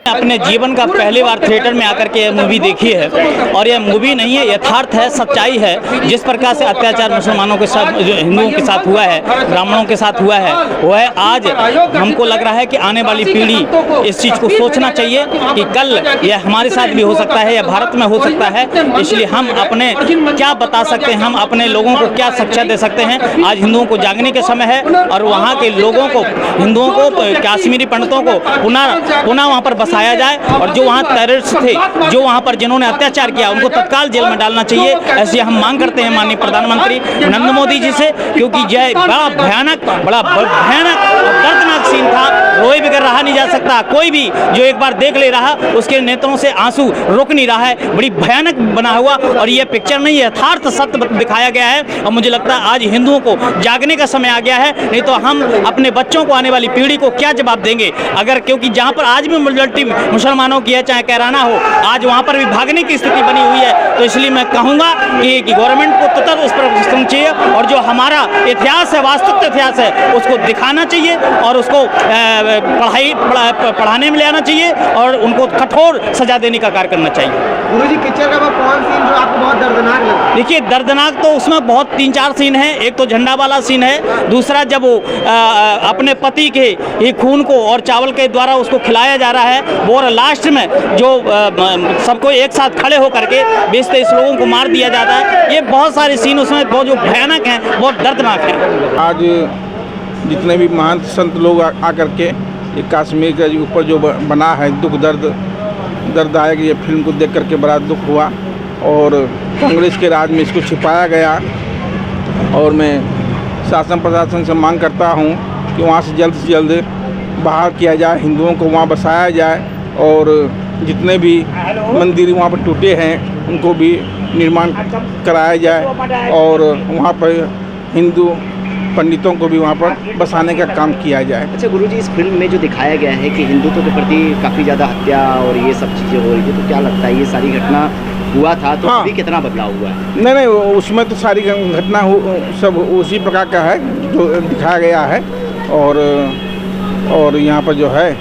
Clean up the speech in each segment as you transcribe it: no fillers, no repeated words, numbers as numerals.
अपने जीवन का पहली बार थिएटर में आकर के यह मूवी देखी है और यह मूवी नहीं है, यथार्थ है, सच्चाई है। जिस प्रकार से अत्याचार मुसलमानों के साथ, जो हिंदुओं के साथ हुआ है, ब्राह्मणों के साथ हुआ है, वह आज हमको लग रहा है कि आने वाली पीढ़ी इस चीज़ को सोचना चाहिए कि कल यह हमारे साथ भी हो सकता है या भारत में हो सकता है। इसलिए हम अपने क्या बता सकते हैं, हम अपने लोगों को क्या शिक्षा दे सकते हैं। आज हिंदुओं को जागने के समय है और वहाँ के लोगों को, हिंदुओं को, कश्मीरी पंडितों को पुनः वहाँ पर बसाया जाए और जो वहाँ टेररिस्ट थे, जो वहाँ पर जिन्होंने अत्याचार किया, उनको तत्काल जेल में डालना चाहिए। ऐसी हम मांग करते हैं माननीय प्रधानमंत्री नरेंद्र मोदी जी से, क्योंकि यह बड़ा भयानक और दर्दनाक सीन था। रोए बगैर रहा नहीं जा सकता। कोई भी जो एक बार देख ले रहा, उसके नेत्रों से आंसू रुक नहीं रहा है। बड़ी भयानक बना हुआ और यह पिक्चर नहीं, यथार्थ सत्य दिखाया गया है। और मुझे लगता है आज हिंदुओं को जागने का समय आ गया है, नहीं तो हम अपने बच्चों को, आने वाली पीढ़ी को क्या जवाब देंगे। अगर क्योंकि जहाँ पर आज भी मेजॉरिटी मुसलमानों की है, चाहे कैराना हो, आज वहाँ पर भी भागने की स्थिति बनी हुई है। तो इसलिए मैं कहूँगा कि गवर्नमेंट को तुरंत उस पर करना चाहिए और जो हमारा इतिहास है, वास्तविक इतिहास है, उसको दिखाना चाहिए और उसको पढ़ाने में ले आना चाहिए और उनको कठोर सजा देने का कार्य करना चाहिए। गुरुजी, पिक्चर का कौन सीन जो आपको बहुत दर्दनाक लगा? देखिए, दर्दनाक तो उसमें बहुत 3-4 सीन है। एक तो झंडा वाला सीन है, दूसरा जब वो अपने पति के ही खून को और चावल के द्वारा उसको खिलाया जा रहा है, और लास्ट में जो सबको एक साथ खड़े होकर के 20-23 लोगों को मार दिया जाता है। ये बहुत सारे सीन उसमें बहुत जो भयानक हैं, बहुत दर्दनाक हैं। आज जितने भी महान संत लोग आकर के ये कश्मीर के ऊपर जो बना है दुख दर्द आया कि ये फिल्म को देख करके बड़ा दुख हुआ और कांग्रेस के राज में इसको छिपाया गया। और मैं शासन प्रशासन से मांग करता हूँ कि वहाँ से जल्द बाहर किया जाए, हिंदुओं को वहाँ बसाया जाए और जितने भी मंदिर वहाँ पर टूटे हैं उनको भी निर्माण कराया जाए और वहाँ पर हिंदू पंडितों को भी वहाँ पर बसाने का काम किया जाए। अच्छा गुरुजी, इस फिल्म में जो दिखाया गया है कि हिंदुत्व के प्रति काफ़ी ज़्यादा हत्या और ये सब चीज़ें हो रही थी, तो क्या लगता है ये सारी घटना हुआ था तो हाँ। अभी कितना बदलाव हुआ है? नहीं, उसमें तो सारी घटना सब उसी प्रकार का है जो दिखाया गया है और यहाँ पर जो है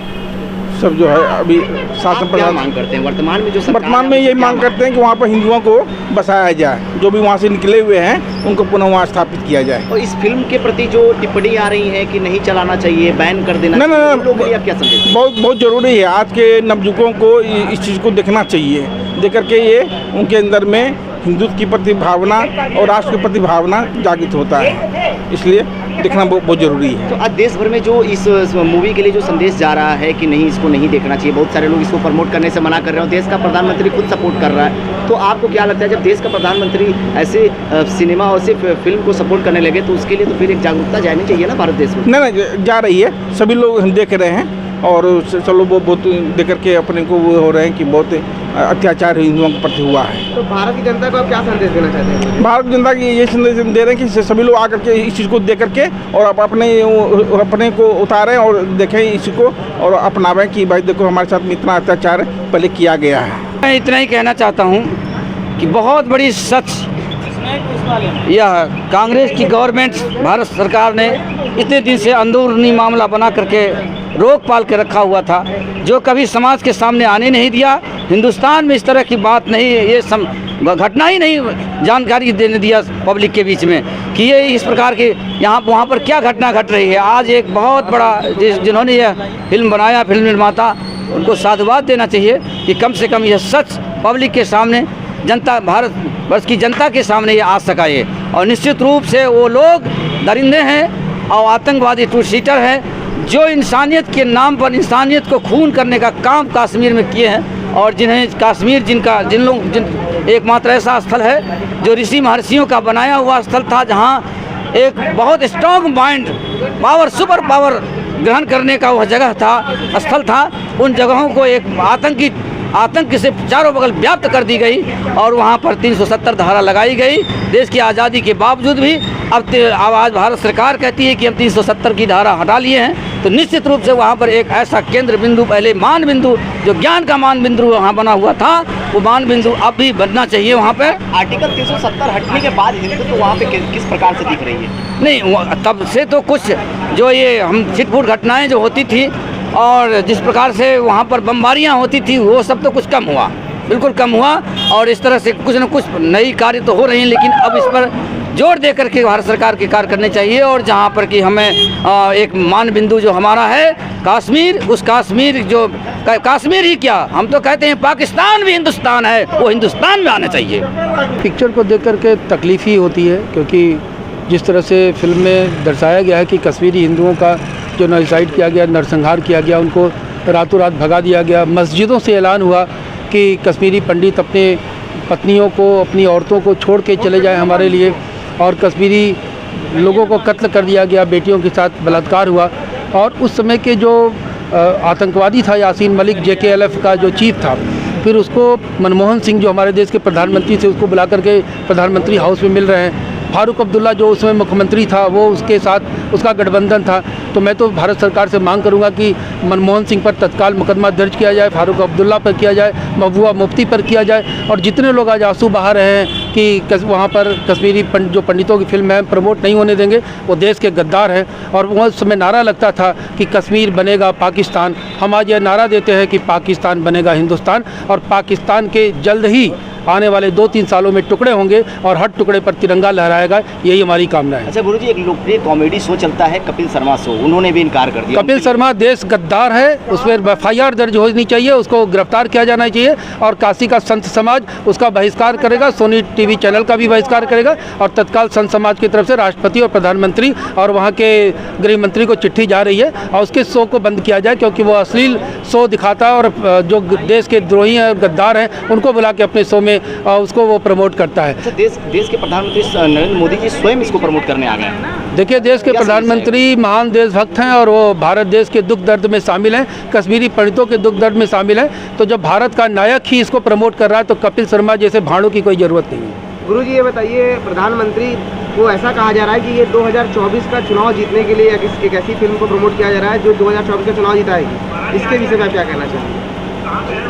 सब जो है अभी शासन प्रशासन मांग करते हैं वर्तमान में, जो वर्तमान में यही मांग करते हैं कि वहाँ पर हिंदुओं को बसाया जाए, जो भी वहाँ से निकले हुए हैं उनको पुनः वहाँ स्थापित किया जाए। और इस फिल्म के प्रति जो टिप्पणी आ रही है कि नहीं चलाना चाहिए, बैन कर देना, नहीं, लोगों के लिए आप क्या समझते हैं? बहुत ज़रूरी है। आज के नवयुवकों को इस चीज़ को देखना चाहिए, देख करके ये उनके अंदर में हिंदुत्व की प्रति भावना और राष्ट्र के प्रति भावना जागृत होता है, इसलिए देखना बहुत ज़रूरी है। तो आज देश भर में जो इस मूवी के लिए जो संदेश जा रहा है कि नहीं, इसको नहीं देखना चाहिए, बहुत सारे लोग इसको प्रमोट करने से मना कर रहे हो, देश का प्रधानमंत्री खुद सपोर्ट कर रहा है, तो आपको क्या लगता है जब देश का प्रधानमंत्री ऐसे सिनेमा और सिर्फ फिल्म को सपोर्ट करने लगे तो उसके लिए तो फिर एक जागरूकता जानी चाहिए ना भारत देश में? नहीं, जा रही है, सभी लोग हम देख रहे हैं और चलो वो बहुत देख करके अपने को वो हो रहे हैं कि बहुत अत्याचार हिंदुओं के प्रति हुआ है। तो भारत की जनता को आप क्या संदेश देना चाहते हैं? भारत की जनता की ये संदेश दे रहे हैं कि सभी लोग आकर के इस चीज़ को देख करके और अपने को उतारें और देखें इसको और अपनावें कि भाई देखो हमारे साथ में इतना अत्याचार पहले किया गया है। मैं इतना ही कहना चाहता हूँ कि बहुत बड़ी सच यह कांग्रेस की गवर्नमेंट, भारत सरकार ने इतने दिन से अंदरूनी मामला बना करके रोक पाल के रखा हुआ था, जो कभी समाज के सामने आने नहीं दिया। हिंदुस्तान में इस तरह की बात नहीं, ये घटना ही नहीं जानकारी देने दिया पब्लिक के बीच में कि ये इस प्रकार के यहाँ वहाँ पर क्या घटना घट रही है। आज एक बहुत बड़ा जिन्होंने यह फिल्म बनाया, फिल्म निर्माता, उनको साधुवाद देना चाहिए कि कम से कम यह सच पब्लिक के सामने, जनता, भारत वर्ष की जनता के सामने ये आ सका ये। और निश्चित रूप से वो लोग दरिंदे हैं और आतंकवादी टू सीटर हैं जो इंसानियत के नाम पर इंसानियत को खून करने का काम कश्मीर में किए हैं और जिन्हें कश्मीर जिन एकमात्र ऐसा स्थल है जो ऋषि महर्षियों का बनाया हुआ स्थल था, जहाँ एक बहुत strong mind power, super power ग्रहण करने का वह जगह था, स्थल था। उन जगहों को एक आतंक से चारों बगल व्याप्त कर दी गई और वहाँ पर 370 धारा लगाई गई। देश की आज़ादी के बावजूद भी अब आज भारत सरकार कहती है कि हम 370 की धारा हटा लिए हैं, तो निश्चित रूप से वहाँ पर एक ऐसा केंद्र बिंदु, पहले मान बिंदु, जो ज्ञान का मान बिंदु वहाँ बना हुआ था, वो मान बिंदु अब भी बनना चाहिए वहाँ पर। आर्टिकल 370 हटने के बाद हिंदुत्व तो वहाँ पे किस प्रकार से दिख रही है? नहीं, तब से तो कुछ जो ये हम छिटपुट घटनाएँ जो होती थी और जिस प्रकार से वहाँ पर बमबारियाँ होती थी वो सब तो कुछ कम हुआ, बिल्कुल कम हुआ। और इस तरह से कुछ न कुछ नई कार्य तो हो रही हैं, लेकिन अब इस पर जोर दे करके भारत सरकार के कार्य करने चाहिए। और जहाँ पर कि हमें एक मान बिंदु जो हमारा है कश्मीर, उस कश्मीर जो कश्मीर ही क्या, हम तो कहते हैं पाकिस्तान भी हिंदुस्तान है, वो हिंदुस्तान में आना चाहिए। पिक्चर को देख कर के तकलीफ़ ही होती है, क्योंकि जिस तरह से फिल्म में दर्शाया गया है कि कश्मीरी हिंदुओं का जो नरसाइड किया गया, नरसंहार किया गया, उनको रातों रात भगा दिया गया। मस्जिदों से ऐलान हुआ कि कश्मीरी पंडित अपने पत्नियों को, अपनी औरतों को छोड़ के चले जाएं हमारे लिए, और कश्मीरी लोगों को कत्ल कर दिया गया, बेटियों के साथ बलात्कार हुआ। और उस समय के जो आतंकवादी था यासीन मलिक, JKLF का जो चीफ था, फिर उसको मनमोहन सिंह जो हमारे देश के प्रधानमंत्री थे उसको बुला करके प्रधानमंत्री हाउस में मिल रहे हैं। फारूक अब्दुल्ला जो उस समय मुख्यमंत्री था वो उसके साथ उसका गठबंधन था। तो मैं तो भारत सरकार से मांग करूंगा कि मनमोहन सिंह पर तत्काल मुकदमा दर्ज किया जाए, फारूक अब्दुल्ला पर किया जाए, महबूबा मुफ्ती पर किया जाए, और जितने लोग आज आंसू बहा रहे हैं कि वहाँ पर कश्मीरी जो पंडितों की फिल्म है प्रमोट नहीं होने देंगे, वो देश के गद्दार हैं। और वो उस समय नारा लगता था कि कश्मीर बनेगा पाकिस्तान। हम आज यह नारा देते हैं कि पाकिस्तान बनेगा हिंदुस्तान, और पाकिस्तान के जल्द ही आने वाले 2-3 सालों में टुकड़े होंगे और हर टुकड़े पर तिरंगा लहराएगा, यही हमारी कामना है। अच्छा गुरुजी, एक लोकप्रिय कॉमेडी शो चलता है कपिल शर्मा शो, उन्होंने भी इनकार कर दिया। कपिल शर्मा देश गद्दार है, उस पर FIR दर्ज होनी चाहिए, उसको गिरफ्तार किया जाना चाहिए। और काशी का संत समाज उसका बहिष्कार करेगा, सोनी TV चैनल का भी बहिष्कार करेगा, और तत्काल संत समाज की तरफ से राष्ट्रपति और प्रधानमंत्री और वहाँ के गृह मंत्री को चिट्ठी जा रही है, और उसके शो को बंद किया जाए, क्योंकि वो अश्लील शो दिखाता है और जो देश के द्रोही हैं और गद्दार हैं उनको बुला के अपने शो में उसको वो प्रमोट करता है। अच्छा, देश के प्रधानमंत्री नरेंद्र मोदी जी स्वयं इसको प्रमोट करने आ गए हैं। देखिए, देश के प्रधानमंत्री महान देशभक्त हैं और वो भारत देश के दुख दर्द में शामिल हैं, कश्मीरी पंडितों के दुख दर्द में शामिल हैं। तो जब भारत का नायक ही इसको प्रमोट कर रहा है तो कपिल शर्मा जैसे भाड़ों की कोई ज़रूरत नहीं है। गुरुजी ये बताइए, प्रधानमंत्री को ऐसा कहा जा रहा है कि ये 2024 का चुनाव जीतने के लिए एक ऐसी फिल्म को प्रमोट किया जा रहा है जो 2024 का चुनाव जिताएगी, इसके विषय में आप क्या कहना चाहेंगे?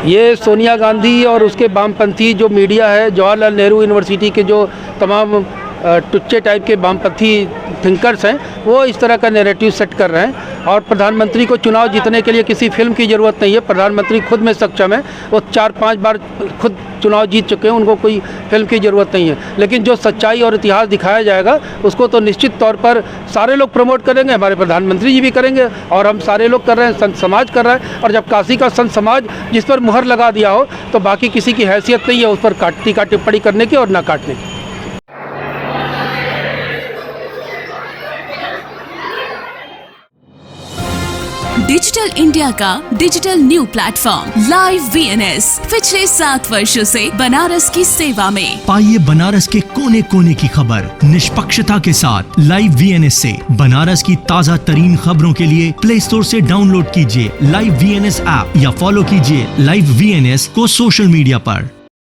ये सोनिया गांधी और उसके वामपंथी जो मीडिया है, जवाहरलाल नेहरू यूनिवर्सिटी के जो तमाम टुच्चे टाइप के वामपंथी थिंकर्स हैं, वो इस तरह का नैरेटिव सेट कर रहे हैं। और प्रधानमंत्री को चुनाव जीतने के लिए किसी फिल्म की ज़रूरत नहीं है, प्रधानमंत्री खुद में सक्षम है, वो 4-5 बार खुद चुनाव जीत चुके हैं, उनको कोई फिल्म की ज़रूरत नहीं है। लेकिन जो सच्चाई और इतिहास दिखाया जाएगा उसको तो निश्चित तौर पर सारे लोग प्रमोट करेंगे, हमारे प्रधानमंत्री जी भी करेंगे और हम सारे लोग कर रहे हैं, संत समाज कर रहा है। और जब काशी का संत समाज जिस पर मुहर लगा दिया हो तो बाकी किसी की हैसियत नहीं है उस पर टीका टिप्पणी करने की और ना काटने की। डिजिटल इंडिया का digital new platform live VNS पिछले 7 वर्षों से बनारस की सेवा में। पाइए बनारस के कोने कोने की खबर निष्पक्षता के साथ। लाइव VNS से बनारस की ताज़ा तरीन खबरों के लिए प्ले स्टोर से डाउनलोड कीजिए लाइव VNS ऐप या फॉलो कीजिए लाइव VNS को सोशल मीडिया पर।